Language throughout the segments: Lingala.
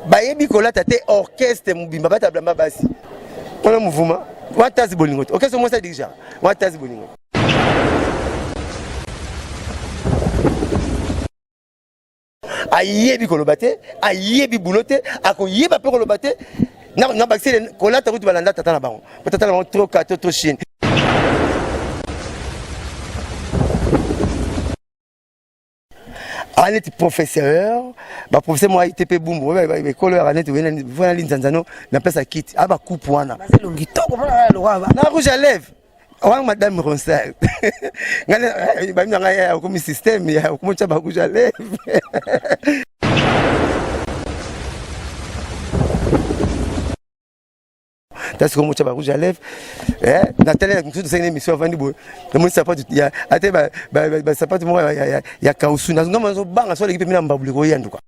bayebi kolata te orchestre mobimba batablamba basi on a mouvement watazi bolingo orchestre moi ça déjà watazi bolingo ayebi kolobate ayebi bulote akoyeba pe kolobate na bakse kolata kutu balanda tata na bango tata na bango trop kato trop chine Annette professeur, bah professeur moi ITP boum, ouais couleur Annette voilà l'inzanzano na pesa kit, aba coupe wana. Bah c'est longi to comment la loi va. Na rouge à lèvres. Wa madame Ronsal. Ngana ba mi ngaya comme système ya comme ça ba rouge à lèvres. Parce que moi tu vas rouge à lèvres Nathalie nous sommes une émission avant de boire moi ça pas il y a até ça pas moi il y a kausu na ngoma zo banga so l'équipe mina mbabuli yandu quoi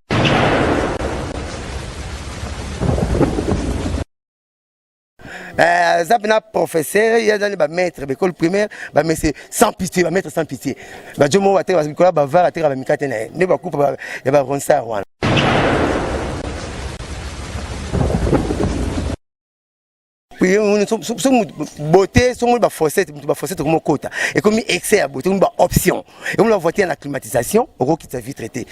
Zabna professeur il y a dans les maître l'école primaire mais c'est sans pitié maître sans pitié je moi até Nicolas Bavard até ba mikate na ne ba coupe ya ba ronsa wana beauté, son forcette comme quota et comme excès à beauté, une option et on l'a voté en la climatisation au gros qui t'a vite traité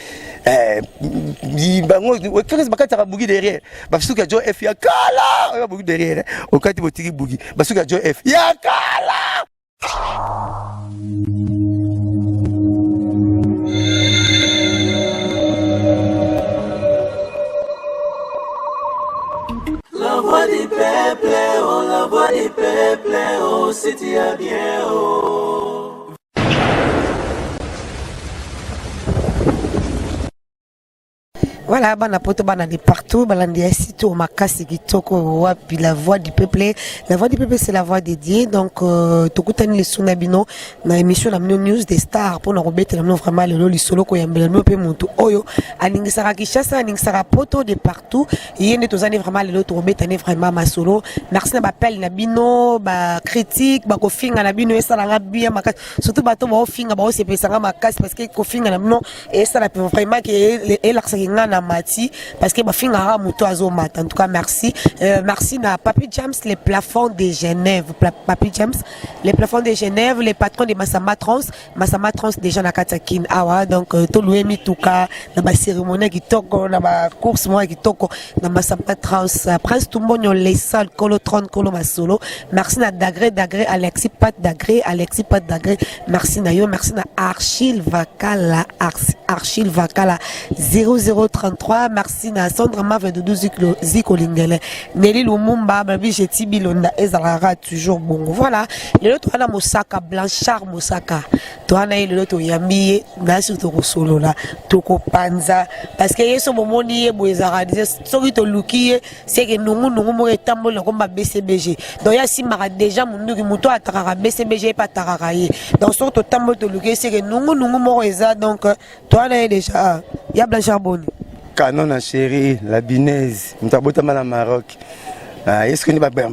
derrière parce que Joe F ya kala derrière au cas de tiki bougi parce que Joe F ya kala la voix du peuple, oh, la voix du peuple, oh, si tu as bien, oh. Voilà, bana poto bana de partout, bana de sito makasi kitoko wapi la voix du peuple. La voix du peuple c'est la voix dédiée. Donc tokutani le sunabino na émission la news des stars pour nous remettre la vraiment le solo ko yambela no pe muntu oyo aningisaka Kishasa aningisaka poto de partout. Yene tozani vraiment le to remettre vraiment ma solo. Merci na appel na bino ba critique ba kofinga na bino esalanga bien makasi. Surtout bato ba ofinga ba osepesanga makasi parce que kofinga na bino esala vraiment que elaksaka na mati parce que bafinga muto azomata. En tout cas merci merci na Papi James les plafonds de Genève Papi James les plafonds de Genève les patrons de Massama Trans déjà na Katakin awa donc to louemi tuka na ba cérémonie kitoko na ba course moi kitoko na Massama Trans Prince Tumbonyo les salles colotron colo masolo merci na Dagré Alexis Pat Dagré merci na yo merci na Archil Vakala 0033 merci na Sandra Mave de 12 Ziko Lingele Nelly Lumumba Babi Jeti Bilonda Ezara toujours bon voilà le autre na Mosaka Blanchard Mosaka toi na le autre yambi na surtout solo là toko panza parce que yeso momoni yebo ezara soki to luki c'est que nungu mo etambola komba BCBG donc ya simara déjà munduki muto ataka BCBG pas tarakaye donc surtout tambo to luki c'est que nungu mo eza donc toi na déjà ya Blanchard Boni Canon à chérie, la binaise, nous avons au Maroc. Est-ce que nous avons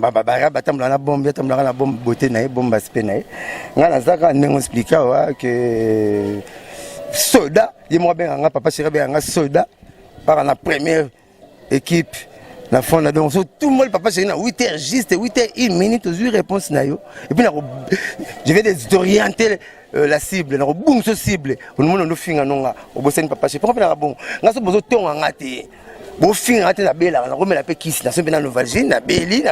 la bombe beauté, la bombe aspect? Nous avons expliqué que soldat, dis-moi bien, papa chérie, un soldat par la première équipe. La fin, donc tout le monde, papa chérie, 8h juste, 8h, 1 minute, aux 8 réponses. Et puis, je vais désorienter la cible, na boum so cible on monde no finga nonga oboseni papa chez pourquoi na bon ngaso bozo tonga ngati bo finga ngati na bela na komela pe kisi na sombe na novalgine na beli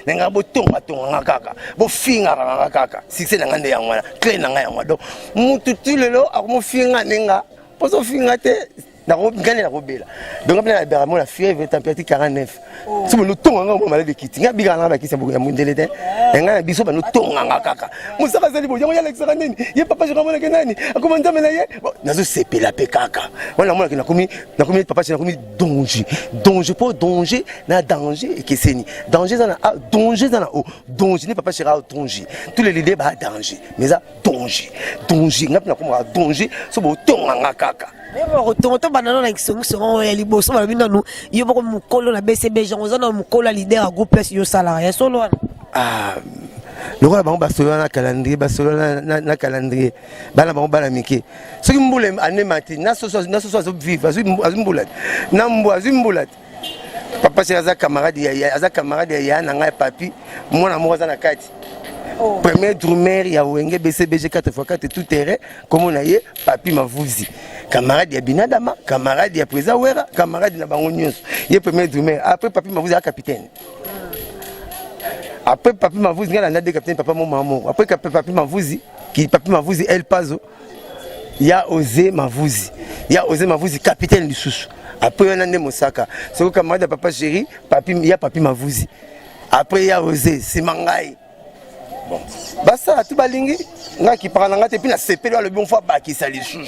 na ngabo tonga ngakaka bo finga ngakaka succès na ngande yangwana clé na ngayangwa donc mutu tulelo akomo finga nenga poso finga te na gagner la robela donc après la beramo la fièvre température 49 si nous tonga ngamo malade kiti ngabika na ba kisi ya mundele te nga biso ba no tonga ngakaka musaka zali bo yango ya lexera nini ye papa je ramona kenani akoma ndame na ye nazo sepela pe kaka wana mona kina komi papa je na komi danger pour danger na danger et que c'est ni danger dans la danger dans la haut danger ni papa je ra danger tous les leaders ba danger mais ça danger ngapina koma danger so bo tonga ngakaka tonto banano na kisongo ya liboso ba bino no yo boko mukolo na BCB jonzo na mukolo leader groupe plus yo sala ya solo le roi ba solo na calendrier na calendrier bana ba miki soki mbule ane mati na so vivre azimbulat na mbo azimbulat papa chéri aza camarade ya na ngai papi mwana moko aza na kati premier drummer ya wenge BCBG 4x4 tout terrain comme on a ye papi mavuzi camarade ya binadama camarade ya président wera camarade na bango nyonso ye premier drummer après papi mavuzi a capitaine après papi mavuzi ngala na de capitaine papa mon maman après papi mavuzi El Pazo ya osé mavuzi capitaine lisusu après on a né Mosaka c'est que camarade papa chéri papi mavuzi après ya osé c'est mangai bon basa tu balingi nga ki parana nga te pina sepelo le bon fois bakisa lisusu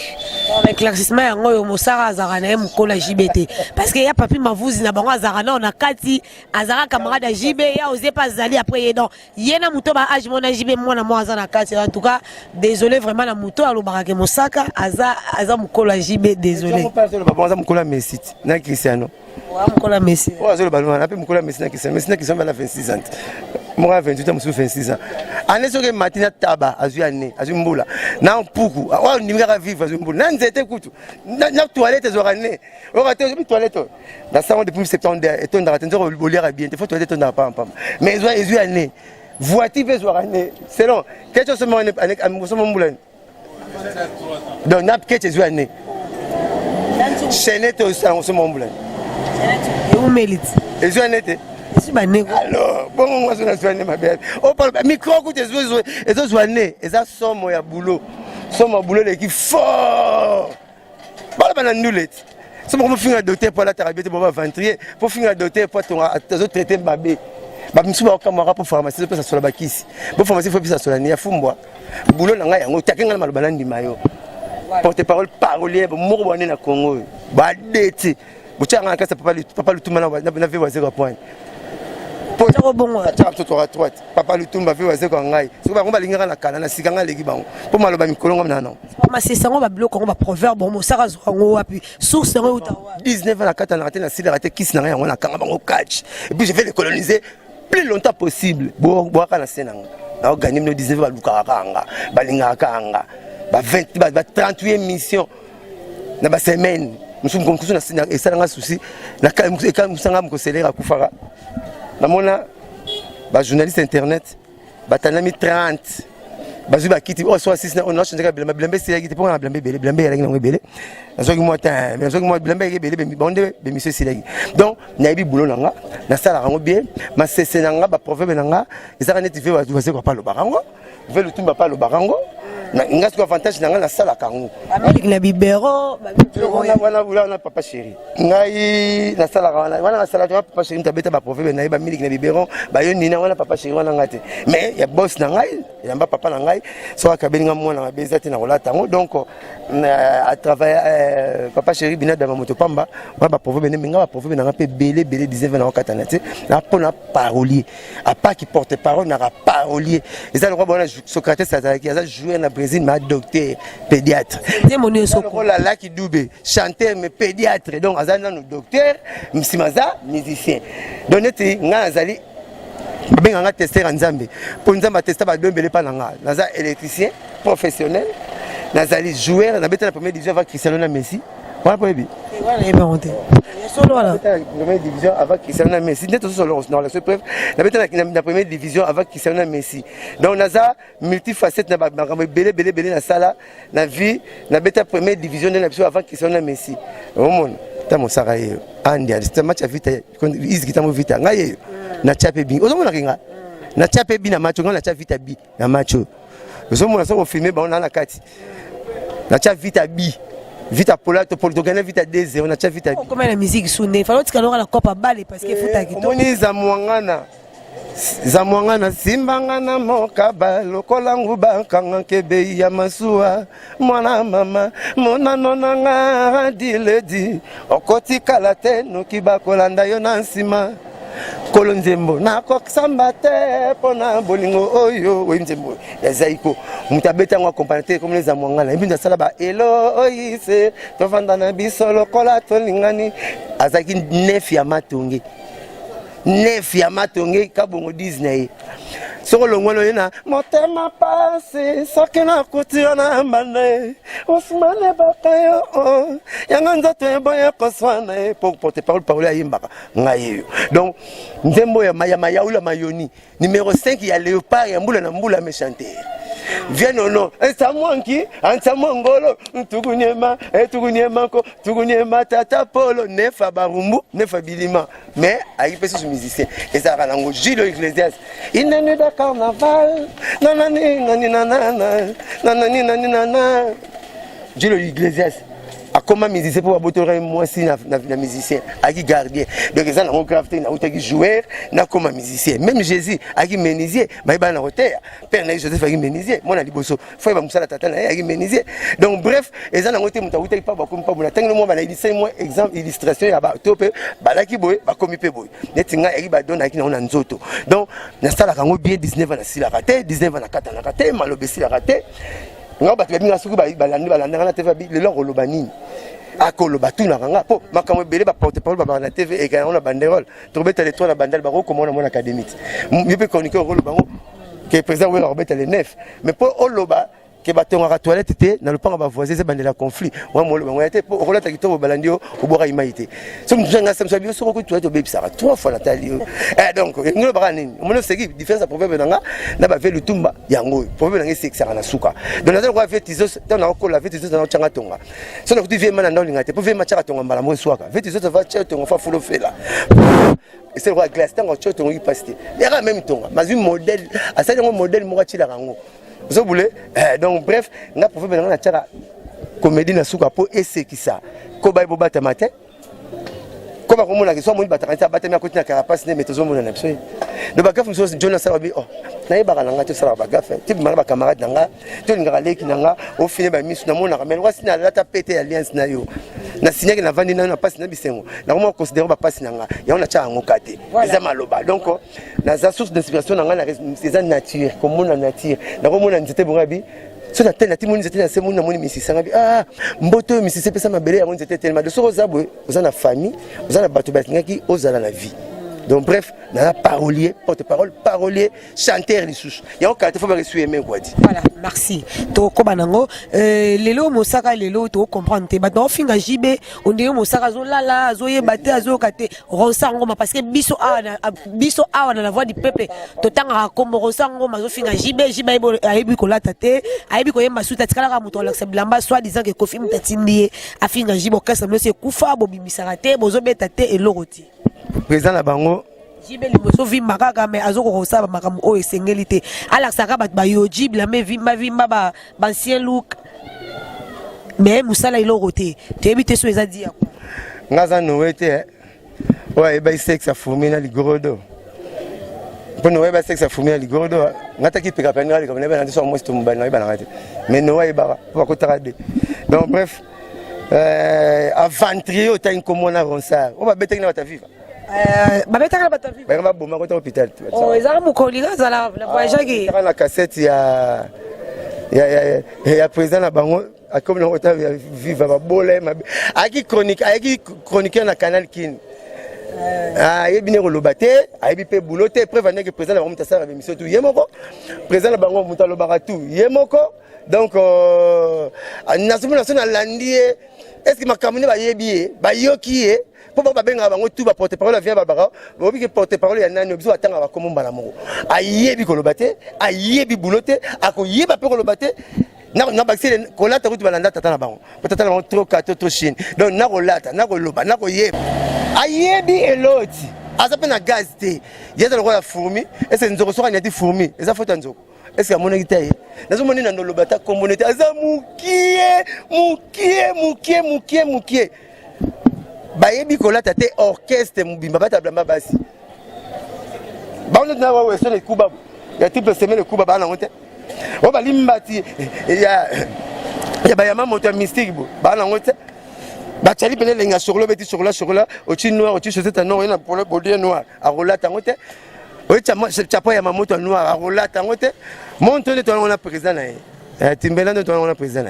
éclaircissement yango yo Mosaka azaka na mukola JBT parce que ya papi mavuzi na bango azaka na on a kati azaka camarade JB ya osé pas zali après yedon yena muto ba age mona JB mona mo azana kati en tout cas désolé vraiment na muto alobaka ke Mosaka aza mukola JB désolé on aza mukola Messi na Cristiano wa mukola Messi azolo balona na pe mukola Messi na Cristiano bala 26 ans moi 28 ans, 26 ans. Année sur matina taba, azui année, azui mboula. Na mpuku, wa nimika vivre azui mboula. Na nzete kutu. Na toilette zorané. Ora te zobi toilette. Na salon depuis septembre et ton dans tenzo bolière bien. Te faut toilette ton pam pam. Mais azui année. Voiture zorané. C'est long. Quelque chose mo année amuso mboula. Donc na quelque azui année. Chenette au salon mboula. Et où mérite? Azui année. Alors, bon, moi, je suis ma belle. Oh, micro, écoute, et ça, et ça, somme ya boulot. Somme boulot, l'équipe fort. Voilà, ben, nous, les. C'est pour finir doter pour la thérapie, pour ventrier, pour finir doter pour ton traiter ma bébé. Bah, je suis camarade pour pharmacie, c'est pour ça sur la bakis. Pour pharmacie, il faut ça sur la nia, fumbois. Boulot, n'a rien, on t'a qu'un mal balan du maillot. Porte-parole parolier, pour mourir au Congo. Bah, d'été. Vous tiens en cas, papa le tout maintenant, n'a vu 0 point. Papa Lutumba fait oser quand ngai so ba ngomba linga na kala na sikanga leki bango po maloba mikolo ngom nano ma c'est sango ba bloc ngomba proverbe bon Mosaka zo ngo wapi source ngo utawa 19 ans na kata na na sila raté kiss na ngai ngona kanga bango catch et puis je vais les coloniser plus longtemps possible bo ka na senanga na gagner no 19 ba luka kanga ba linga kanga ba 20 ba 38 missions na ba semaine nous sommes comme ça na et ça nga souci na ka musanga mkoselera kufara namona ba journaliste internet batanami 30 bazu bakiti o so 6 na on a changé blembe c'est qui pour na blembe ya ngi bele nazoki moi temps nazoki moi blembe ya bele bonde be monsieur silagi donc na bi boulot nanga na sala rango bien ma cesse nanga ba proverbe nanga ezaka neti ve wa ko pa lo barango ve le tumba pa lo barango na ngasko avantage nanga na sala kango avec la bibero wana papa chéri ngai na sala wana na sala papa chéri tabeta ba proverbe na ba milik na bibero ba yo nina wana papa chéri wana ngate mais ya boss na ngai ya mba papa na ngai so akabeli nga mwana beza te na kolata ngo donc à travers papa chéri binada ba moto pamba ba proverbe ne nga ba proverbe na pe belé 19 na katana te na pona parolier à pas qui porte parole na parolier et ça le roi bona Socrates ça qui a joué na Brésil ma docteur pédiatre là qui doube chanteur mais pédiatre donc azana no docteur msimaza musicien donc neti nga azali benga nga tester nzambe pour nzamba tester ba dombele pa nanga naza électricien professionnel nazali joueur na beta la première division avec Cristiano Messi voilà pour ebi voilà eba honte solo la première division avec Cristiano Messi net solo dans la preuve na beta la première division avec Cristiano Messi donc naza multifacette na ba belé na sala na vie na beta première division na biso avec Cristiano Messi au monde ta mo saraye andi c'est match à vite iziki ta mo vite ngaye na chape bi ozomona kinga na chape bi na match ngana chape vite bi na match ozomona so filmer ba on na kati na chape vite bi vite polato polo gagner vite 2-0 on a chape vite bi comme la musique sonne il faut que la copa balle parce que futa kito moni za mwangana simbangana mokaba lokola nguba kanga kebe ya masuwa mwana mama mona nonanga diledi okoti kala te noki bakolanda yo na nsima kolonzembo na koksamba te pona bolingo oyo wenzembo ya zaiko mutabeta ngwa comparateur comme les amwangana ebinda sala ba elo oyise to vanda na bisolo kola to lingani azaki nef ya matonge kabongo Disney soko longolo yena motema pasi soki na kutia na mbane osmane bakayo yanga nzoto eboya koswana pour porter parole ayimbaka ngai donc nzembo ya mayaula mayoni numéro 5 ya léopard ya mbula na mbula me chanter viens non esamwanki ansamwangolo tukunyema ko tukunyema tata polo nefa barumbu nefa bilima mais ayi pesi su musicien et ça va nango Gilles Iglesias inane da carnaval nanana Gilles Iglesias a comment musicien pour abotorer moi si na musicien aki gardien donc ça na crafté na utaki joueur na comme musicien même Jésus aki menuisier ba ba na hotel père na Joseph aki menuisier moi na liboso faut ba musala tata na aki menuisier donc bref et ça na ngote muta utaki pas ba comme pas na tango moi ba na illustré moi exemple illustration ya ba tope ba la ki boy ba komi pe boy netinga aki ba dona aki na nzoto donc na sala kango bien 19 ans na sila raté 19 ans na kata na raté malobesi la raté nga ba tebinga suku balanda na TV le lo koloba nini akoloba tuna kanga po makamwe belé ba porte parole ba na TV et quand on a banderole tobeta les trois na bandal ba ko comme on académique mieux chroniqueur koloba que président ouais robeta les 9 mais pour oloba que batonga toilette té na le panga ba voisin c'est bandela conflit moi mo ba été pour relata kitoko balandio obora imaité so mjanga samso bio so ko toilette obebisa 3 fois la tali donc ngolo ba nini mo c'est qui différence problème nanga na ba velu tumba yango problème nanga c'est que ça na suka donc na ko vetisos tana ko la vetisos na changa tonga so na ko vie mana ndoli ngate pour vie macha tonga mbala mo swaka vetisos va cha tonga fa fulo fela et c'est vrai glace tango cho tonga pasté il y a même tonga mais un modèle à ça un modèle mo ratila rango vous voulez donc bref nga pour faire na tchara comédie na suka po ese kisa ko ba bo bata matin ko ba ko mona ke so mo bata kanisa bata mi akoti na carapace ne metozo mona na biso de ba gafu so Jonas Sarabi na yeba kana nga to sara ba gafu tibi mala ba camarade nanga to ngara leki nanga o fini ba misu na mona ka mais wasi na lata pété alliance na yo na signé na vandi na passe na bisengo na ko considérer ba passe nanga ya on a cha ngokate za maloba donc na za source d'inspiration nanga na c'est nature comme mon nature na ko mona nzete bongabi so na tena timoni nzete na semu na moni misisa ngabi mboto misisa pesa mabele ya nzete tellement de so zabwe uzana famille uzana bato batingaki ozala la vie. Donc bref, na parolier, porte-parole, parolier, chanteur les sous. Il y a un cas il faut pas reçu aimer quoi dit. Voilà, merci. To kobanango lelo mosaka lelo to comprendre te ba do finga jibe on dit mosaka zo lala zo yebate azo kate ronsango parce que biso a na la voix du peuple to tanga comme ronsango mazo finga jibe ayebi ko lata te ayebi ko yemba suta tikala ka muto la blamba soit disant que kofi mtatindie a finga jibe okasa mlo se kufa bo bimisaka te bozo beta te eloroti. Président na bango jibe liboso vimba kaka mais azoko kosaba makambo o esengeli te alaksaka bato bayoji la mais vimba ba ancien look mais musala iloko te teyebi te so eza dia ngaza nowe te ouais ba sexe a fourmi na ligorodo pour nowe ba sexe a fourmi na ligorodo ngata ki peka pena ali comme ne ba na so mo sto mbana na ba na ngate mais nowe ba ko tarade donc bref aventrier au temps comme on a ronsar on va bêter na ta vivre babetaka bata vie ba boma ko ta hôpital ezala mokoliga zala na voyage ki na cassette ya président na bango comme na hôtel vivre ba bolé aki chronique na canal kin yebi ne kolobate ayebi pe bouloté prévenir que président na bango mtasara émission tout yemoko président na bango mutalo baratu yemoko donc na landie est-ce que makamune ba yebi ba yoki pour ba benga bango tout ba porter parole vient babara ba obi que porter parole ya nani obiso atanga ba komomba na mongo ayebi kolobate ayebi bouloté akoyeba pe kolobate na baxile kolata kutu balanda tata na bango tata na bango trop kato trop chine donc na kolata na koloba na koyeba ayebi eloti aza pe na gaz te yeza lokola fourmi est-ce nzoko soka nyati fourmi eza fota nzoko est-ce que amona kitaye nazo moni na nolobata kombonete aza mukie bayebi kolata te orchestre mubimba bata blamba basi baona na wa weso le kuba ya triple semaine le kuba bana ngote o balimbati ya bayama moto mystique bo bana ngote bachali pele lenga sur le beti sur là au chi noir au chi chaussette noir na pour le body noir a rolata ngote o chapo ya mamoto noir a rolata ngote monte ne to on a président na Timbela no to na président.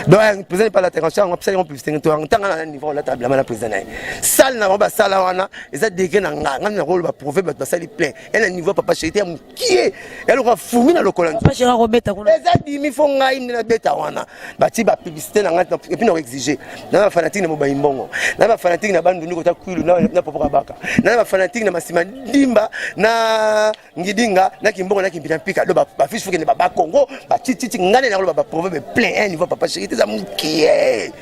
Donc président pas la terrain, on peut publicité to en tant na niveau la table na président. Sal na ba sala wana, eza degré na nga rôle ba prouver ba sali plein. Et na niveau papa chéri am qui est elle aura fumi na lokola. Papa chéri robeta kuna. Eza dimi fo ngai na beta wana. Ba ti ba publicité na nga et puis no exiger. Na ba fanatique na moba imbongo. Na ba fanatique na bandu ndiko ta kwilu na popoka baka. Na ba fanatique na masima dimba na ngidinga na kimbongo na kimpita pika do ba fiche fuke ne ba Congo ba titi ngane na ba prouver plein un niveau papa chéri eza mukie.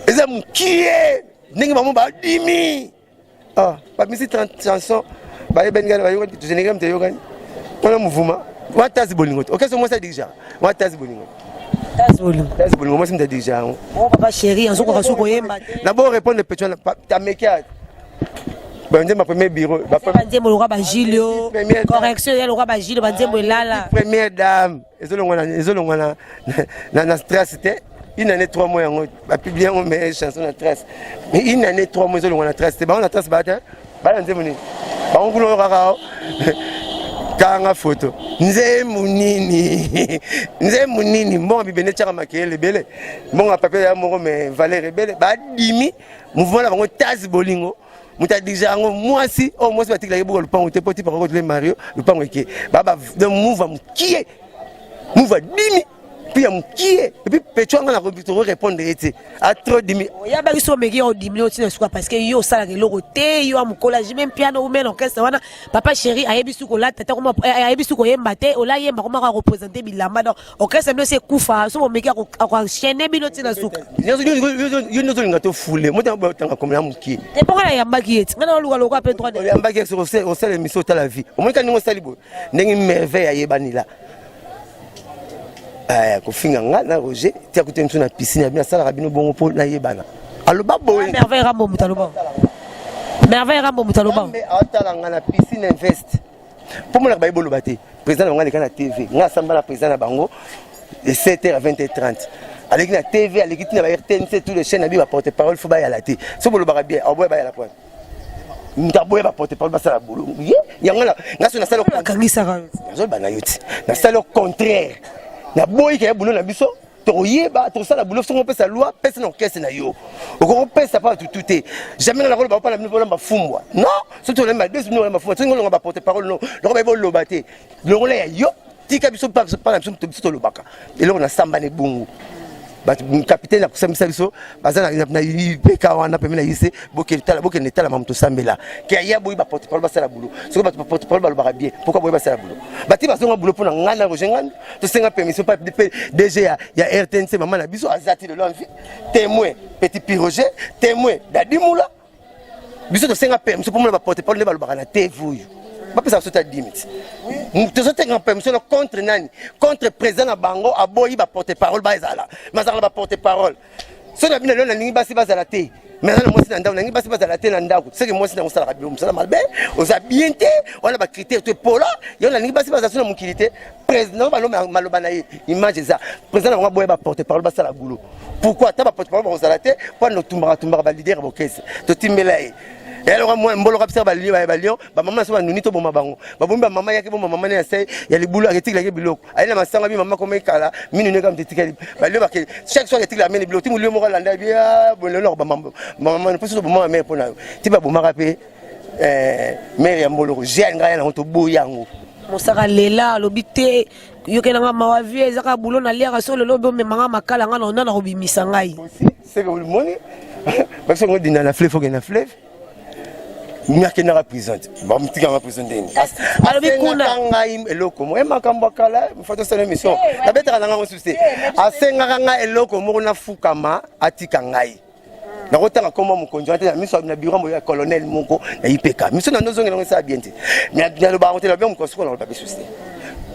Eza mukie. Ningi mamu ba dimi. Ah, ba misi 30 chansons ba benga ba yo tu général te yo gani. On a mouvement. Wa tazi bolingo. OK, c'est moi ça déjà. Wa tazi bolingo. Tazi bolingo moi c'est déjà. Oh papa chéri, on se ko ko yemba. D'abord répondre pétion ta mekia. Bon, ma premier bureau, ba Gilio. Correction, il y a le roi ba Gilio, ba Nzembo lala. Première dame, ezolongwana na stress c'était une année 3 mois on a publié une chanson na stress. Mais une année 3 mois ezolongwana stress, c'est ba on a stress ba ta. Ba Nzembo ni. Ba on kulo rara. Kanga photo. Nzembo nini bon bibene tchaka makele bele. Bon papier ya moko mais Valérie bele ba dimi mouvement la bango tazi bolingo. Muta déjà moi si oh moi c'est pas que le pan te petit par contre le Mario le pan qui baba de move qui est move dimi puis qui est et puis petcho ngana ko répondre été à trop dimi ya ba kiso meki o dimi o tina parce que yo sala ke loko te yo am collage même piano ou même orchestre wana papa chéri ayebi suko la tata ko ayebi suko yemba te o la yemba ko maka représenter bilamba donc orchestre no c'est kufa so meki ko chaîner bino tina suko yo no zolinga to foule mo tanga tanga comme la muki te pokala yamba ki eti ngana luka loko après 3 yamba ki au sel émission ta la vie au moins quand nous salibo ndenge merveille ayebani là kofinga nga na Roger tia kutemso na piscine ya bien sala rabino bongo po na yebana aloba boye merveille rambo mutaloba mais atala nga na piscine invest pour moi la baye bolo baté président nga leka na TV nga samba la président na bango de 7h à 20h30 avec na TV avec na ba RTNC tous les chaînes na bi ba porte parole faut ba ya la té so bolo ba bien aboye ba ya la point ndaboye ba porte parole ba sala bolo yanga na nga so na sala kangisa ka zo ba na yuti na sala au contraire na boy ke boulot na biso to yeba to sala boulot so pesa loi pesa na caisse na yo o pesa pas tout jamais na rôle ba pas na bino ba fumbwa non surtout le mal deux nous ba fumbwa to ngolo ba porter parole no lo ba lo baté le rôle ya yo tika biso pas na biso to biso lo baka et là on a samba ne bungu ba capitaine na kusamisa biso bazana na peka wana pemela yise boke netala mamto sambela ke ya boy ba porter parole ba sala boulot so ba porter parole ba lo ba bien pourquoi boy ba sala boulot bati bazonga boulot pona ngana rojengana to senga permission pas DG ya RTNC maman na biso azati de l'envie témoin petit piroger témoin dadimoula biso to senga permission pour mo ba porter parole ba lo ba na TV pas ça sur ta limite tu sais que permission contre nani contre président na bango aboyi ba porter parole ba ezala mazala ba porter parole so na bina lona ningi basi bazala te mais na moi na ndako ningi basi bazala te na ndako c'est que moi na osala rabio musala malbe oza bien te on a ba critère to pola yo na ningi basi bazala na mukilité président ba lo maloba na image za président na boyi ba porter parole ba sala boulot pourquoi ta ba porter parole ba osala te pour no tumbara ba leader ba kese to timbelaye. Et alors moi mbolo kapsa ba lion ba maman so ba nuni to boma bango ba bomba maman yake boma maman ya sai ya libulu aketik la biloko aina masanga bi maman comme kala minu ne kam tetikali ba le ba ke chaque soir aketik la meni biloko timu le mo landa bia bon le ba maman ne peut boma mère pona ti ba boma rapé mère ya mbolo jean ngaya na to boyango mosaka lela lobité yokena nga mawavi ezaka bulo na lera so lelo be manga makala nga na robimisa ngai c'est que le moni parce que on dit na fleuve faut que na fleuve nyake na représente ba mtika représente ni alobi kuna ngai eloko mo makambo kala mfato sala mission na betaka nga ngosusi asenga nga eloko mo na fukama atika ngai na kotanga koma mukonjo ate na miso na bureau mo ya colonel moko na IPK miso na nozonga ngo sa bien te na lo ba hotel bien ko soko na ba susi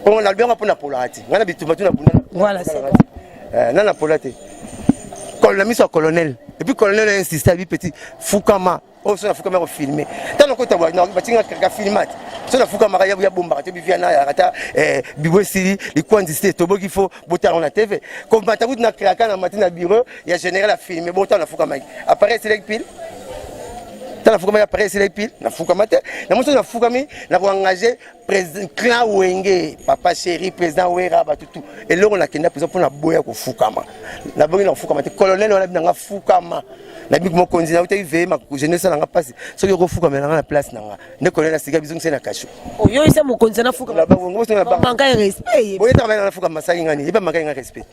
on a bien pour na polati ngana bitumba tuna bunda voilà c'est na polati colonel miso colonel et puis colonel insiste à bi petit fukama on se fukama ko filmer tant ko ta na batinga ka filmat so na fukama ya bomba te bi viana ya kata bibwesili likwandiste to boki fo botara na TV ko bata na kraka na matina bureau ya général a filmer botan na fukama apparaît c'est pile tala fukama ya presse les pile na fukama te na moto na fukami na ko engager président clan Wenge papa chéri président Wera batutu et là on a kenda président pour na boya ko fukama na bongi na fukama te colonel on a bien nga fukama na big mo konzi na uta ive ma jeunesse na nga passe so yo ko fukama na place na nga ne colonel siga bizu na kasho oh yo isa mo konzi na fukama na bango mo na bango manka respect boye ta na fukama saki ngani iba manka nga respect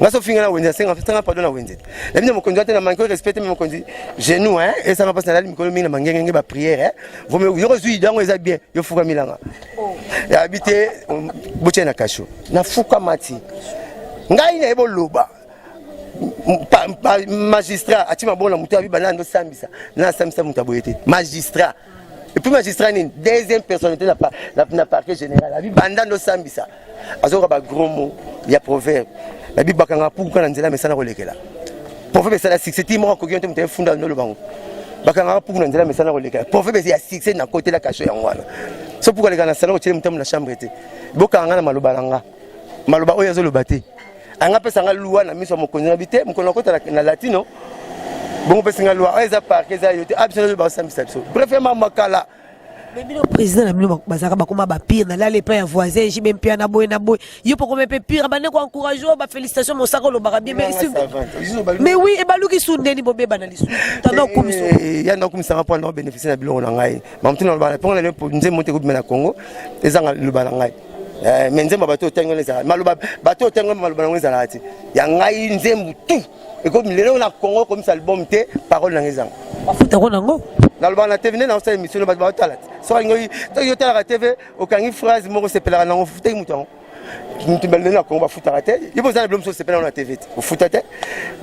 ngaso finga na wenze senga pardon na wenze la bino mo konzi ate na manka respect mo konzi genou hein et ça va passer na mikolo mingi na mangenge ba prière hein vous me yo reçu dango eza bien yo fukama milanga ya habité boche na kasho na fukama ti ngai na ebo loba magistrat atima bona mutu abi banando sambisa na sambisa mutu aboyete magistrat et puis magistrat ni deuxième personnalité na parquet général abi bandando sambisa azoka ba gros mot ya proverbe abi bakanga puka na nzela mesana kolekela proverbe ça la succès ti mo ko gionte mutu funda no lobango bakanga puka na nzela mesana kolekela proverbe ya succès na côté la kasho ya ngwana so puka lekana sala ko tele mutu na chambre te bokanga na maloba langa maloba oyo azoloba te anga pesa nga loi na miso mokonzi na bité mokono kota na latino bongo pesa nga loi eza parquet eza yote absolument ba sambisa biso bref ma makala mais bino président na bino bazaka bakoma ba pire na la les pas voisin j'ai même pire na boy yo poko me pire ba ne ko encourager ba félicitations mon sako lo ba bien mais oui e baluki sundeni bo beba na lisu tanda komiso ya na komisa rapport na bénéficier na biloko na ngai mamtuna ba pongo na nze monte ko na Congo ezanga lo ba na ngai menzemba bato tengo leza maluba bato tengo maluba ngeza lati ya ngai nzembu tu eko milelo na Congo comme ça album te parole na ngeza bafuta ko nango na luba na TV na sa émission ba bato so ngoi to yo tala TV okangi phrase moko sepela na ngofuta mutango ntimbele na Congo bafuta te yibo za album so sepela na TV ofuta te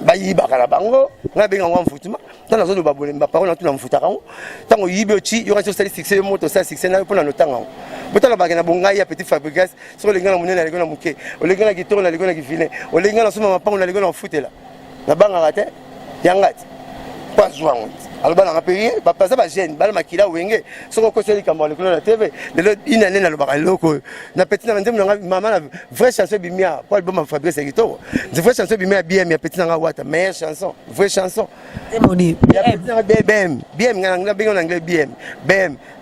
bayi bakala bango na benga ngwa mfutuma tana zo ba bole ba parole na tuna mfuta kango tango yibe ochi yo ka so sali succès moto sa succès na pona no tango botala bagena bonga ya petit fabrikas so le ngana munene le ngana muke o le ngana kitoro na le ngana kifine o le ngana suma mapango na le ngana futela na banga rate yangati pas zwango alobana ngapeye ba pasa ba jeune bala makila wenge soko ko seli kamba le kono na TV le inane na lobaka loko na petit na ndemu nga mama na vraie chanson bimia pour album fabrikas kitoro de vraie chanson bimia bien ya petit nga wata meilleure chanson vraie chanson demoni bien ngana bingo na anglais bien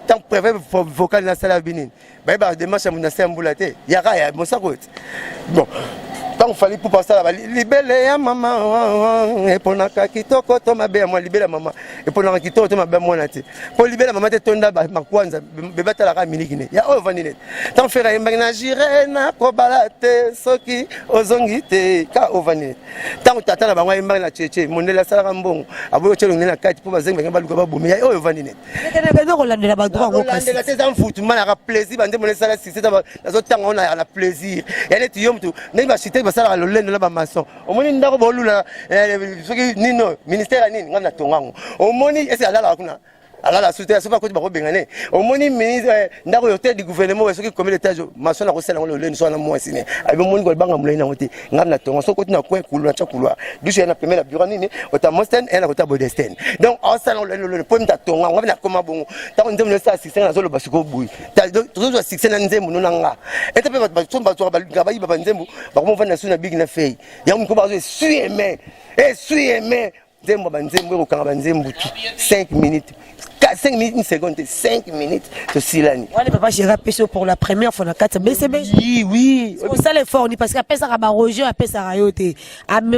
tant préfet vocal na sala binin ba ba démarche mon assembulate yaka ya mosako bon tant fallait pour passer là libele ya mama et pour na kitoko to mabe moi libele mama et pour na kitoko to mabe moi nati pour libele mama te tonda ba makwanza beba tala ka minikine ya o vanine tant faire ya mbana jire na ko balate soki ozongite ka o vanine tant tata na bangwa mbana na cheche monela sala mbongo abo chelo ngena kati pour bazenga ngaba luka ba bomi ya o vanine kana ko landela ba droit ngo kasi landela te za mfutu mana ka plaisir bande monela sala sisi ta zo tanga ona na plaisir ya neti yomtu ne ba cité basala lolendo na ba maçon omoni ndako bolula soki nino ministère nini ngana tongango omoni ese alala kuna alala soutien sofa ko ba ko bengane omoni ministre ndako yote du gouvernement soki comme l'étage maçon na ko sala lolendo so na moi sine abi omoni ko banga mulai na ngote ngana tonga so ko tina ko kulu na chakulwa dushi na premier la bureau nini ota mosten et na kota bodesten donc on sala lolendo po mta tonga ngwa na koma bongo ta ko ndemo sa succès na zo lo basiko bui ta zo succès na nzembu no nanga eta pe ba tsomba to ba gabayi ba nzembu ba ko mvana suna big na fei ya mko ba zo suime nzembu ba nzembu ko kanga ba nzembu 5 minutes 5 minutes, une seconde, 5 minutes, ceci là. Ouais, papa, j'ai rappelé pour la première fois, on a 4 BCB. Oui. C'est ça l'effort, parce qu'après ça, on a Roger, après ça, rayoté. Ah, mais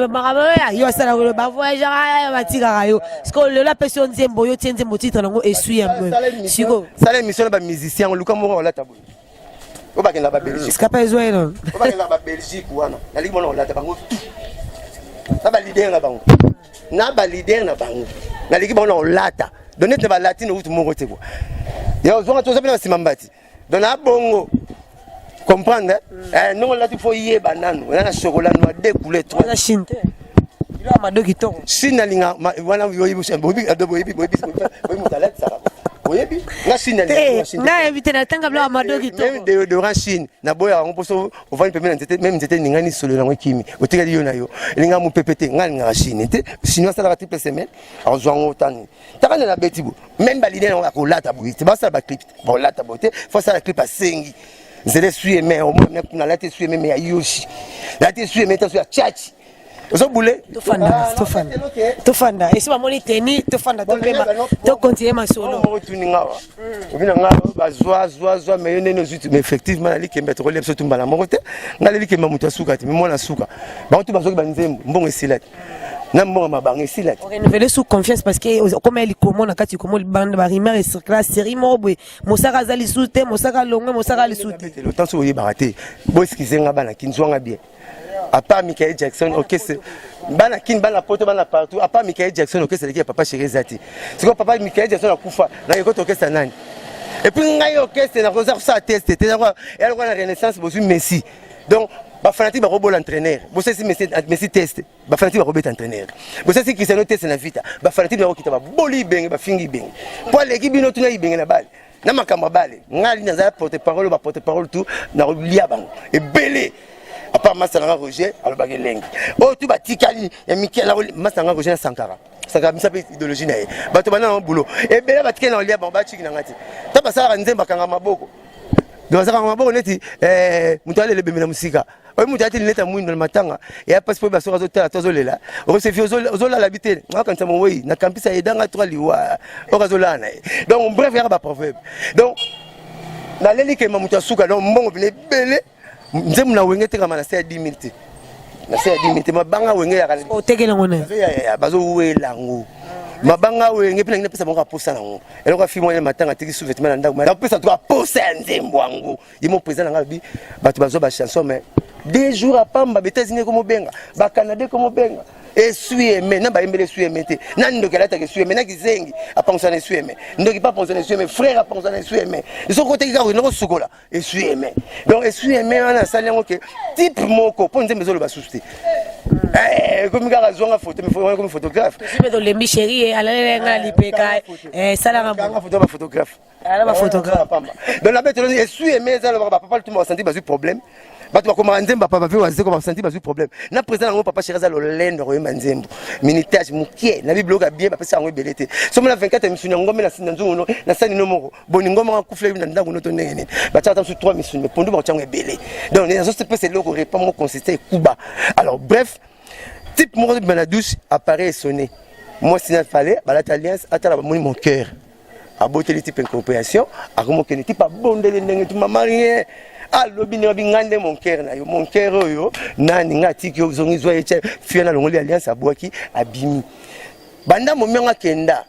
il y a ça, le bavoyage, il va tirer rayo. Parce que le la personne dit, bon, il tient des titre, et suit un peu. Ça, l'émission, les musiciens, Lucas Moura, on l'a tabou. On va gagner la Belgique. C'est capable de jouer, non? On va gagner la Belgique, ou non? La Ligue, on l'a tabou. Ça va leader là-bas. Na ba leader na bango. Na Ligue, on l'a tabou. Donner de la latine ou tout mon côté quoi. Il y a besoin de tout ça dans Simambati. Dans la bongo. Comprendre non là il faut y banane, on a chocolat noir découlé trop. La Chine. Il a ma deux guitons. Chine linga wana yoyi busha bobi adobo yibi bobi bobi mutalet ça. Oyebi na Chine na invité na tanga bla ma deux guitons. Même de Chine na boya on poso on va une permettre même c'était ningani solo na kimi. Otikali yo na yo. Linga mu pepete ngani Chine te chinois ça la triple semaine. En jouant autant. Takana na betibo. Même balide on a ko lata buiti. Ba ça ba clip. Bon lata bote. Faut ça la clip à sengi. Zele suye mais au moins na lata suye mais ya yoshi. Lata suye mais ta suye chachi. Ozo boulé. Tofanda. Et si maman est tenue, tofanda, tu continues ma solo. Mais effectivement, il y a mettre relève surtout dans la morte. Dans les qui m'a monté souka, mais moi la souka. Bah tu vas jouer banzem, bon esilet. Nambo ma bang esilet. Renouveler sous confiance parce que comme elle commande quand tu commandes bande barimère et circula série mobwe. Mosaka zali soute, mosaka longue, mosaka li soute. Le temps sur y baraté. Bo excusez nga bana kinzwanga bien. À part Michael Jackson, ok c'est bana kin bana poto bana partout. À part Michael Jackson, ok c'est le papa chéri Zati. C'est quoi papa Michael Jackson a kufa. Na yoko ok c'est nani. Et puis ngai ok c'est na rosa ça tester. Et alors la renaissance bosu Messi. Donc ba fanatique ba robot l'entraîneur. Bo c'est Messi test. Ba fanatique ba robot entraîneur. Bo c'est Cristiano test na vita. Ba fanatique ba okita ba boli beng ba fingi beng. Pour l'équipe bino tuna ibeng na balle. Na makamba balle. Ngali na za porte-parole ba porte-parole tout na lia bango. Et belé. À part Massanga Roger, alors bagay lengi. Oh tu ba tikali ya Mikel Massanga Roger na Sankara. Sankara misa pe idéologie na ye. Bato bana na boulot. Et belé ba tikena lia bango ba chiki na ngati. Ta basala nzemba kanga maboko. Donc ça kanga maboko neti mutu ale lebemela musika. Oyi mutu ati neta mwindo na matanga. Ya passeport ba sora zotala tozolela. O se fi ozola l'habiter. Ngaka ntamo oui na campus edanga to liwa. Okazola na. Donc bref ya ba proverbe. Donc na leli ke mamutu asuka donc mbongo bine belé. Nzemu na wenge te kama na se 10 minutes. Na se 10 minutes mabanga wenge ya kana. O tegela ngona. Ya bazo wela ngo. Mabanga wenge pina ngine pesa bonga posa nango. Eloko afimo ya matanga tiki sous-vêtement na ndako. Na pesa to posa nzembo wango. Yimo président nga bi bato bazo ba chanson mais 2 jours apamba betazine ko mobenga. Ba Canada ko mobenga. Essuie-mais na ba embele essuie-mais te. Nani ndo kelata ke essuie-mais na kizengi apanza na essuie-mais. Ndo ki pas penser na essuie-mais frère apanza na essuie-mais. Ils sont côté ka ko sukola essuie-mais. Donc essuie-mais na sali ngo ke type moko po nzembe zolo ba souci. Comme ka zonga photo mais faut comme photographe. Je vais dans les micheries ala nga lipeka sala nga photo ba photographe. Ala ba photographe. Donc la bête essuie-mais ça le papa tout le monde senti ba problème. Bato bakoma nzemba papa pe wazeko ba senti ba problème. Na président ngo papa chéri za lo lendo ro manzembo. Minitage mukie na biblio ka bien ba pesa ngo belete. Somo na 24 émissions ngombe na sinza nzuno na sani no moko. Boni ngoma ka kufle na ndango no to ndenge. Ba tata sur 3 émissions mais pondu ba tsango belé. Donc les autres c'est le répond mo consister Kuba. Alors bref, type mo de la douche apparaît sonné. Moi signal fallait ba l'alliance atala mon cœur. A beauté le type incompréhension, a comment que ne type pas bondé ndenge tu mama rien. Alobi ne bingande mon cœur na yo mon cœur yo nani ngati ki ozongizwa yeche fiana longoli alliance abwaki abimi banda momenga kenda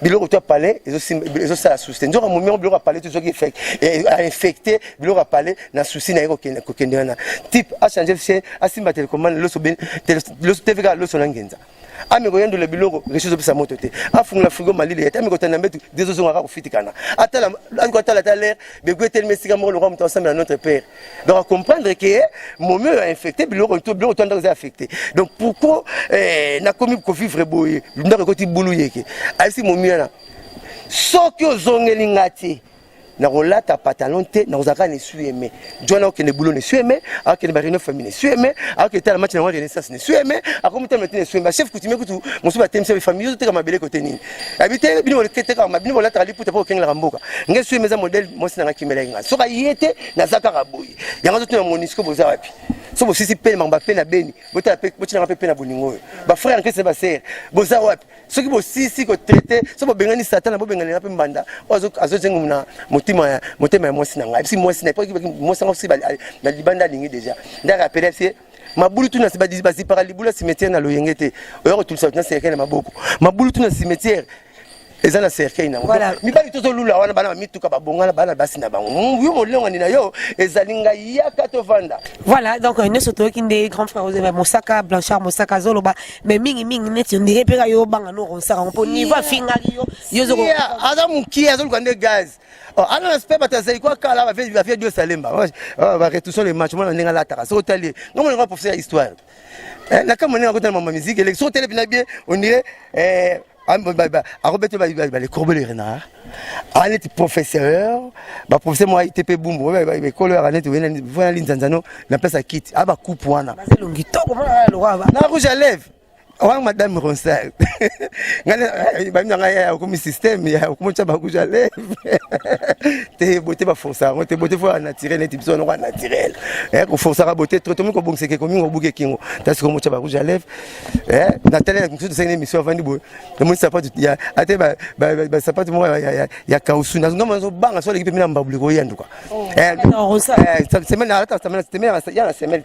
biloko to parler ezo sala souci nzoka momenga biloko parler to zoki fait a infecté biloko parler na souci na yoko kenda na type a changer chez asimba télécommande loso ben loso tvk loso nangenza amigo yendo le biloko ressources pesa moto te afunga frigo malile yete amigo tana metu des ozo ngaka kufitikana atala atala l'air begwetel mesika mo le roi ensemble à notre père donc comprendre que mon mieux infecté biloko to ndako za affecté donc pourquoi na komi ko vivre boye ndako ko ti bulu yeke asi mon mieux na soki ozongeli ngati na rolata pantalon te na ozaka ne sueme jona okene boulot ne sueme akene ba réunion famille ne sueme akete la match na renaissance ne sueme akomita metene sueme chef coutumier kutu mosu ba temse famille te kama bele côté nini habité bino le kete kama bino la tali puta po kenga ramboka nge sueme za modèle mosi na kimela inga soka yete na zaka raboyi yanga to na monisco boza wapi so bo sisi pe mamba pe na beni bota pe botina pe na boningo ba frère nke se ba ser boza wapi soki bo sisi ko traiter so bo bengani satan na bo bengani na pe mbanda azo zengu na motema ya mwasi na ngai si mwasi na epoki mwasi ngo si na libanda lingi déjà nda rappeler c'est mabulu tuna si basi para libula cimetière na loyengete oyo tout ça na cercle na maboko mabulu tuna cimetière eza na cercle na voilà mibali to lula wana bana mituka babongana bana basi na bango yo molengo ni na yo ezalinga yaka to vanda voilà donc nous surtout qui des grands frères José Mosaka Blanchard Mosaka Zoloba mais mingi net on dirait peka yo banga no on sara on peut niveau fingari yo zo aza muki azo kande gaz alors aspect batazai quoi kala va faire Dieu salemba va retoucher les matchs moi ndinga la tara so tali non on va professeur histoire na kama nina kota mama musique élection télé bien on dirait les courbes les renards anet professeur ba professeur moi ITP bumbu ba colère anet voilà l'inzanzano na place à kit aba coupe wana longi to comment le roi na rouge à lèvres wa madame Ronsard ngana comme système ya comme ça ba kuja lève te beauté ba força te beauté faut naturel et type on naturel ko força ba beauté trop tout ko bongse ke komi ko buke kingo parce que comme ça ba kuja lève na télé comme ça une émission avant bo le monde ça pas ya ate ba ça pas mo ya kausu na ngoma zo banga so l'équipe mina mbabuli ko yandu quoi semaine à la semaine ya la semaine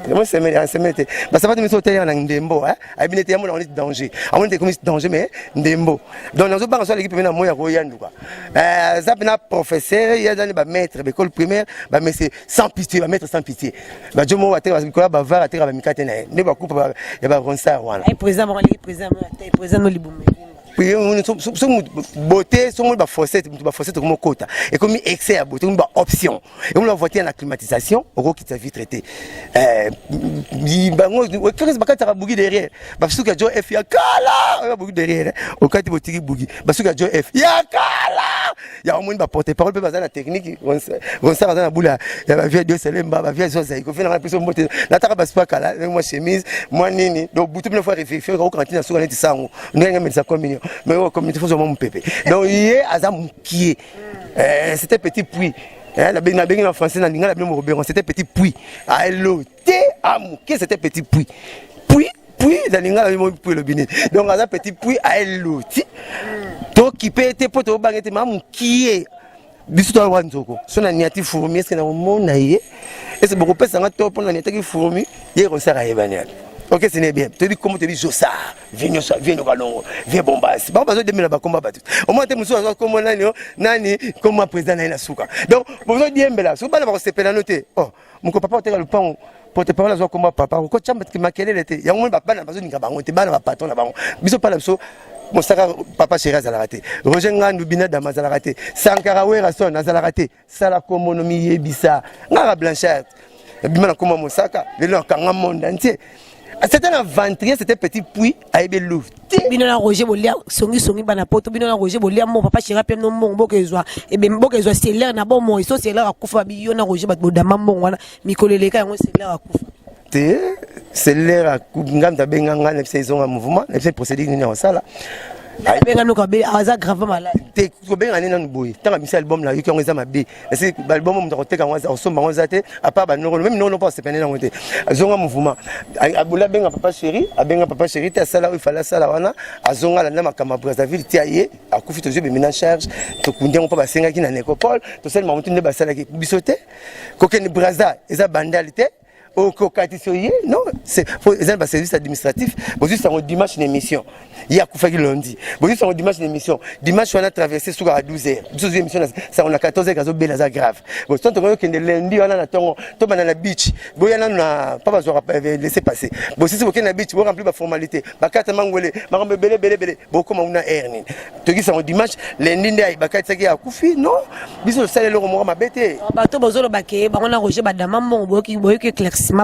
moi c'est mais c'est bah ça va te sauter en ndembo hein abinete ya mona on est danger on est comme danger mais ndembo donc nous pas sur l'équipe maintenant moi ya yandu quoi ça bena professeur il y a dans ba maître école primaire bah mais c'est sans pitié ba maître sans pitié bah je moi atera ba ba va atera ba mikate na ne ba coupe ya ba ronsa wana président président libumé puis on sommes beauté sommes ba forcer comme quota et comme excès à beauté une option et on l'a voté en acclimatisation au qui t'a vite traité bango qu'est-ce que tu as bougi derrière parce que jo F ya kala bougi derrière au cas où tu bougi parce que jo F ya kala ya au moins ba porter parole peut pas la technique on ça dans la boule ya ba vieille de selemba ba vieille chose il faut faire la pression beauté la ta ba pas kala moi chemise moi nini donc boutou une fois réfléchir au cantine sur net sango ndenga mettre communion mais comme il faut mon pépé donc il est azam qui c'était petit puits la bien en français na linga la bien robéron c'était petit puits à loté à mouké c'était petit puits puis la linga la puits le binet donc azam petit puits à loti to qui peut être poto bangete mamu qui est biso to wanzoko so na niati fourmi est-ce que na mona ye et c'est beaucoup pesa ngato pour na niati fourmi ye rosara ebanial. Ok, c'est bien. Tu dis comment tu dis Jossa, viens au galon, viens Bombas. Bah, besoin de me la combat battu. Au moins, tu me souviens comment nani, comment président na souka. Donc, besoin de dire là, si vous parlez de ce pénalité, oh, mon papa était le pan. Pour te parler de comment papa, au coach qui m'a quel était. Il y a un moment papa n'a pas besoin de gabaron, tu vas patron là-bas. Bisous pas là-bas. Mon saka papa chéri a raté. Roger Ngandou Bina Dama a raté. Sankara Werason a raté. Sala Komonomi Yebisa. Ngara Blanchard. Bimana Koma Mosaka. Le nom Kanga monde entier. C'était un ventrier, c'était petit puits à Ebelou. Bino Roger Bolia, songi bana poto, bino Roger Bolia, mon papa chéri pia no mon bokezwa. Et ben bokezwa c'est l'air na bon mon, so c'est l'air à kufa biyo na Roger Badama mon wana, mikoleleka yango c'est l'air à kufa. C'est l'air à kufa ngam benga ngana saison en mouvement, c'est procédé ni na sala. Benga no kabe aza grave malade. Te ko benga ni nan boy. Tant mi album là, yo ko ngeza mabe. C'est album mo mtakoteka ngwa on somba ngwa zate, à part ba non même non pas c'est peine na ngote. Zonga mouvement. Abula benga papa chéri, abenga papa chéri ta sala il fallait sala wana, azonga la na makama Brazzaville tiaye, akufi to jebe mina charge, to kunde on pas basenga ki na nécropole, to seulement mutu ne basala ki bisote. Ko ken Brazza, eza bandalité. Au Kokatisoye, non, c'est un service administratif. Vous juste en dimanche une émission. Il y a Koufaki lundi. Vous juste en dimanche une émission. Dimanche on a traversé sur à 12h. Deux émissions ça on a 14h gazo belaza grave. Vous tant que lundi on a na tongo, to banana beach. Vous y en a pas besoin de laisser passer. Vous si vous ken na beach, vous remplir la formalité. Ba kata mangolé, marambe belé. Vous comme on a erni. To gi ça on dimanche lundi ndai ba kata ki a Koufi, non. Biso sale le romo ma bête. Ba to bozolo baké, ba on a Roger Badama mon boki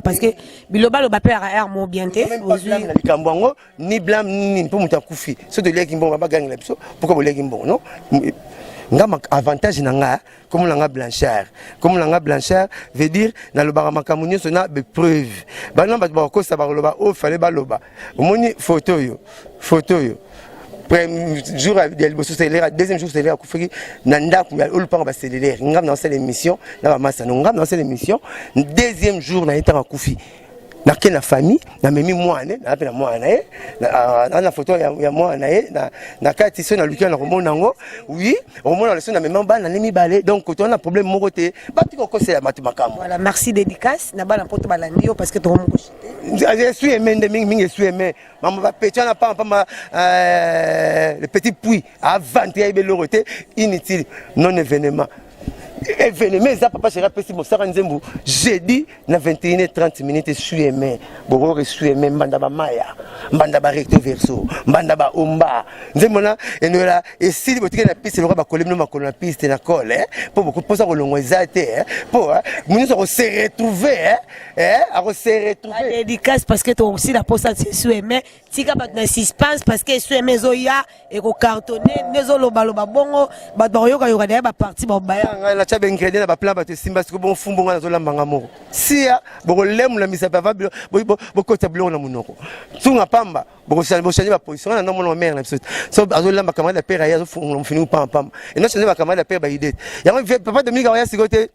parce que biloba le bapé a mon bienté ni blâme ni pour muta Koufi so de leki mbongo ba gang la biso pourquoi bo leki mbongo non ngama avantage nanga comme nanga Blanchard veut dire na lo ba makamunyo so na be preuve ba namba ba ko sa ba lo ba o fallait ba lo ba moni photo yo premier jour deuxième jour c'est l'air Koufi nanda ku ya ulpa ba cellulaire ngam dans cette émission na ba massa ngam dans cette émission deuxième jour na eta Koufi na kena famille na memi mwana na pena mwana na photo ya mwana na kati so na lukia na komona ngo oui omona le so na memi bana nemi balé donc quand on a problème mo côté ba tiko ko c'est matu makamo voilà merci dédicace na bana poto balandio parce que to mo je suis aimé de mingi je suis aimé maman va péter na pas le petit puits avant de y loroté inutile non événement événement ça papa chéri pesi mo sara nzembu jeudi na 21h30 minutes suis aimé bororo suis aimé mbanda ba maya mbanda ba recto verso mbanda ba omba nzemona enola et si botike na piste le ba kolemi no makolo na piste na colle pour beaucoup posa ko longo ezate pour nous on se retrouver à se retrouver dédicace parce que toi aussi la posa suis aimé tika bat na suspense parce que suis aimé zoya et ko cartonner nezo loba bongo bat ba yoka yoka ba parti ba baya bacha bengredient na ba plan ba te simba siko bon fumbo ngana zo lambanga moko sia boko lemu la misa pa bo kota blo na munoko tunga pamba boko changer ba position na non mère na biso so azo lamba camarade de père ya zo fini pam et non changer ba camarade de père ba idée ya papa Dominique ya sikote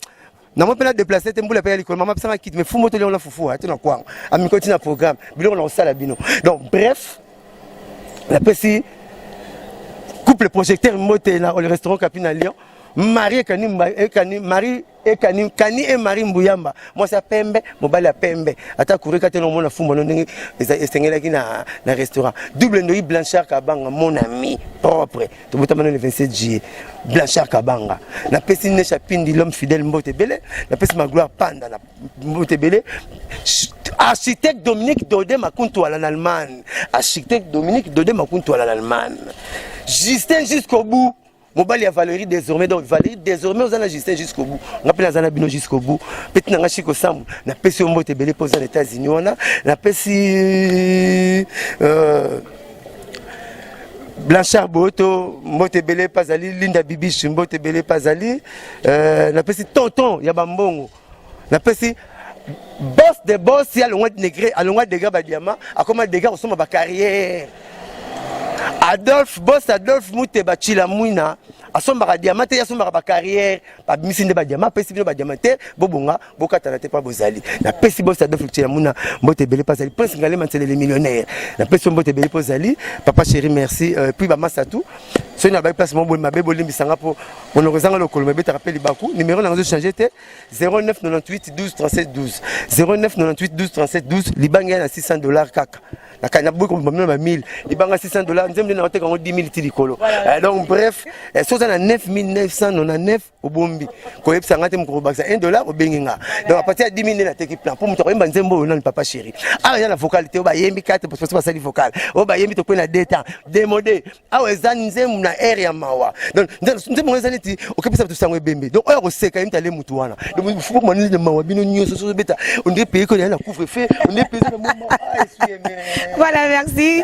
na mo pena déplacer te mbula père l'école maman pesa kit mais fumo to la fufu ati na kwanga ami continue programme bilo na sala bino donc bref la pesi couple projecteur moté na le restaurant Capina Lyon Marie et Marie Mbuyamba moi ça pembe mobali ya pembe ata courir quand on mona fumba non ndenge esengela ki na restaurant double Noï Blanchard Kabanga mon ami propre to bota le 27 juillet Blanchard Kabanga na pesi ne chapindi l'homme fidèle Mbote Belé na pesi ma gloire panda na Mbote Belé architecte Dominique Dodé Makuntu en Allemagne architecte Dominique Dodé Makuntu en Allemagne Justin jusqu'au bout Mobali a Valérie désormais donc Valérie désormais aux ana Justin jusqu'au bout on appelle les ana bino jusqu'au bout petit nanga chiko sam na pesi Mbote Belé posé aux États-Unis on a na pesi Blanchard Boto Mbote Belé Pazali Linda Bibiche Mbote Belé Pazali na pesi tonton ya bambongo na pesi boss de boss ya longwa negré alongwa dégâts ba diamant a comment dégâts au sommet ba carrière Adolphe boss Adolphe Muteba Chila Mouina asomba diamant te asomba ba carrière ba misinde ba diamant pesi bino ba diamant te bobonga bokatana te pa bozali na pesi boss Adolphe Chila Mouina Mbote Belé Pazali prince ngale mantele les millionnaires na pesi Mbote Belé Pazali papa chéri merci puis ba masatou so na ba place mon bon mabe bolimbisanga po honorizanga le kolombe te rappelle baku numéro na zo changer te 09 98 12 37 12 09 98 12 37 12 libanga na $600 kaka na kana beaucoup mamno ma 1000 libanga $600 nzemde na oteka ngo 10000 tilikolo donc bref so na 9999 obombi ko yebsa ngate mko baksa $1 obenginga donc à partir de 10000 na teki plan pour muto yemba nzembo na papa chéri ah ya la vocalité oba yembi 4 parce que ça di vocal oba yembi to ko na data démodé ah ezani nzemu na area mawa donc nzemu ezani ti okepesa to sangwe bembe donc oyo seka imta le mutu wana donc faut que manili de mawa bino nyoso so beta on dit pays ko na couvre-feu on est pays de moment voilà merci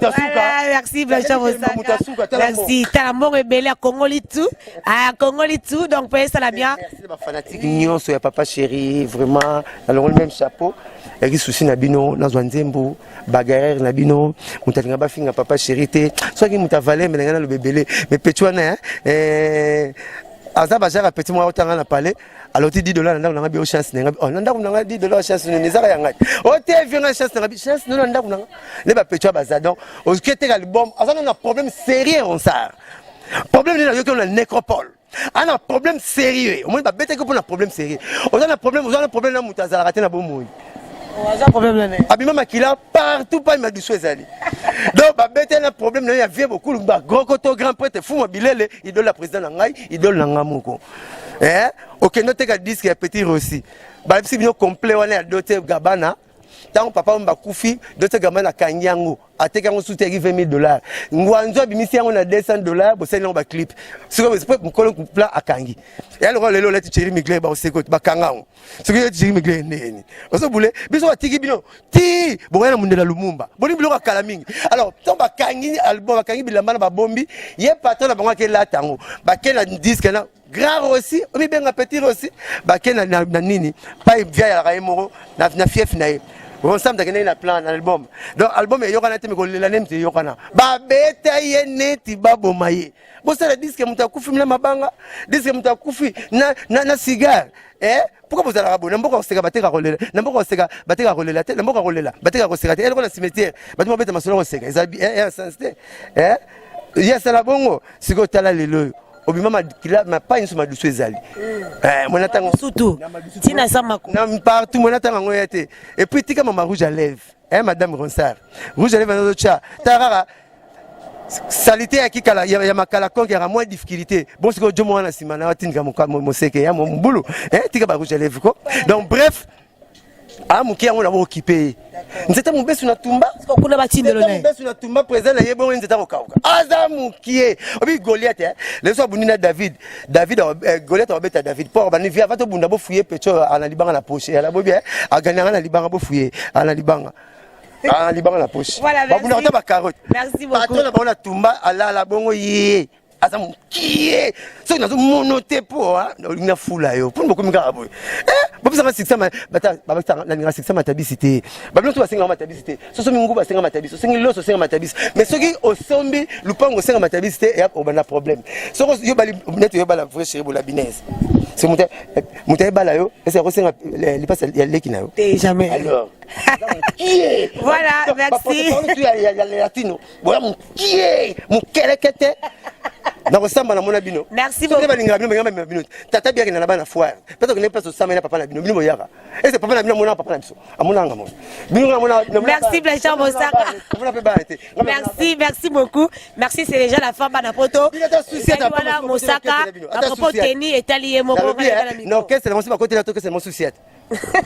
voilà merci Blanchard Bosaka merci Talambo rebelle à Congolitu donc pour ça la bien merci les fanatiques nyonso ya papa chéri vraiment alors le même chapeau ya ki souci na bino na Zwanzembo bagarre na bino mutalinga ba finga papa chéri te so ki mutavale melanga na le bebele mais petwana azaba jara petit moi otanga na palais alors tu $10 nda kunanga bio chance nanga nda kunanga $10 chance ne zaka yanga o te vient chance nanga chance non nda kunanga le ba petwa bazadon o kete album azana na problème sérieux on ça problème ni na yo que na nécropole on a problème sérieux au moins ba bête que pour un problème sérieux on a un problème na mutazala raté na bomoyi on a un problème là abima makila partout pas ma douce ezali donc ba bête na problème na ya vie beaucoup ba gros koto grand prêtre fou mobilele idole la président ngai idole nanga moko OK noteka disque ya petit Rossi ba bisi bino complet wana ya dote gabana tant papa mba kufi dote gabana kanyango ateka ngo souti ya $20000 ngwanzo bimisi yango na $200 bo seli ngo ba clip siko c'est mkolo plan akangi et alors lelo leti chéri migler ba oseko ba kangango siko leti chéri migler neni oso boule biso atiki bino ti bo yana mundela lumumba boni bilo kala mingi alors tant ba kangi album ba kangi bilamba na ba bombi ye patron na bango ke latango ba kena disque na grand aussi omi benga petit aussi ba kena na nini pa via ya raimoro na fief na ye on s'aime de na plan album donc album yo kana temi ko lela nemte yo kana ba beta ye neti babo maye bo sala disque mutakufi mla mabanga disque mutakufi na cigare pourquoi vous allez rabona mboko oseka bateka kolela mboko oseka bateka kolela te mboko kolela bateka koseka te eloko na cimetière batuma beta masolo koseka ezabi sensité ya sala bongo siko tala lelo obima makila ma pa inso madusu ezali mona tango surtout tina samako na partout mona tango ngoyete et puis tika mama rouge à lèvres madame Ronsard rouge à lèvres na cha tarara salité ya kikala ya makala konke ya moins difficulté bon siko jomo wana simana watinga moseke ya mbulu tika ba rouge à lèvres ko donc bref muki yango na bo occupé nzeta mubesu na tumba kuna batindelo ne mubesu na tumba président na yebo nzeta ko kauka aza muki obi Goliath le so bunina David Goliath obeta David pour bani via vato bunda bo fuye pecho ana libanga na poche ala bo bien aganyanga na libanga bo fuye ana libanga la poche voilà ba bunda ba carotte merci beaucoup patron na ba na tumba ala la bongo yi aza mokie soki nazomono te mpo olingi nafula yo mpona bokomi kaka boye bopesanga sikisa nalinga sikisa matabisi te babino to basengaka matabisi te sosomi nguba asenga matabisi osengi loso osenga matabisi mais soki osombi lupango osenga matabisi te eya obanda problème soki yobali neti oyebala vrai chéri bola binese c'est moto ayebala yo ese yakosenga lipasi ya leki na yo jamais alors voilà merci latino boya mokie mokeleke te nakosamba na mona bino merci beaucoup balingaka bino benga bino tata biaki na bana foire peut-être que ne place osamba na papa na bino bino boyaka ese papa na bino mona papa na biso amonanga mona bino mona merci Blanchard Mosaka merci beaucoup merci c'est déjà la fin bana poto voilà Mosaka à propos teni etali moko non qu'est-ce que c'est mon côté là que c'est mon souci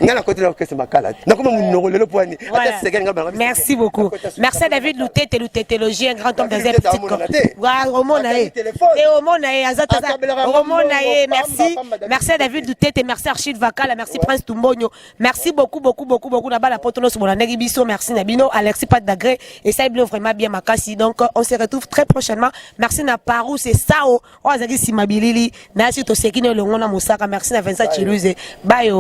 ngana côté là que c'est makala nakoma munoko lelo poani merci beaucoup merci à David Loutete logis un grand homme dans un petit corps merci à David Loutete merci Archid Vakala merci Prince Tumbonyo merci beaucoup na bala potono sur la biso merci Nabino Alexis Pat Dagré et ça est vraiment bien makasi donc on se retrouve très prochainement merci na Parou c'est Sao Ozaki Simabilili na sito sekine longona Mosaka merci na Vincent Chiluze bye.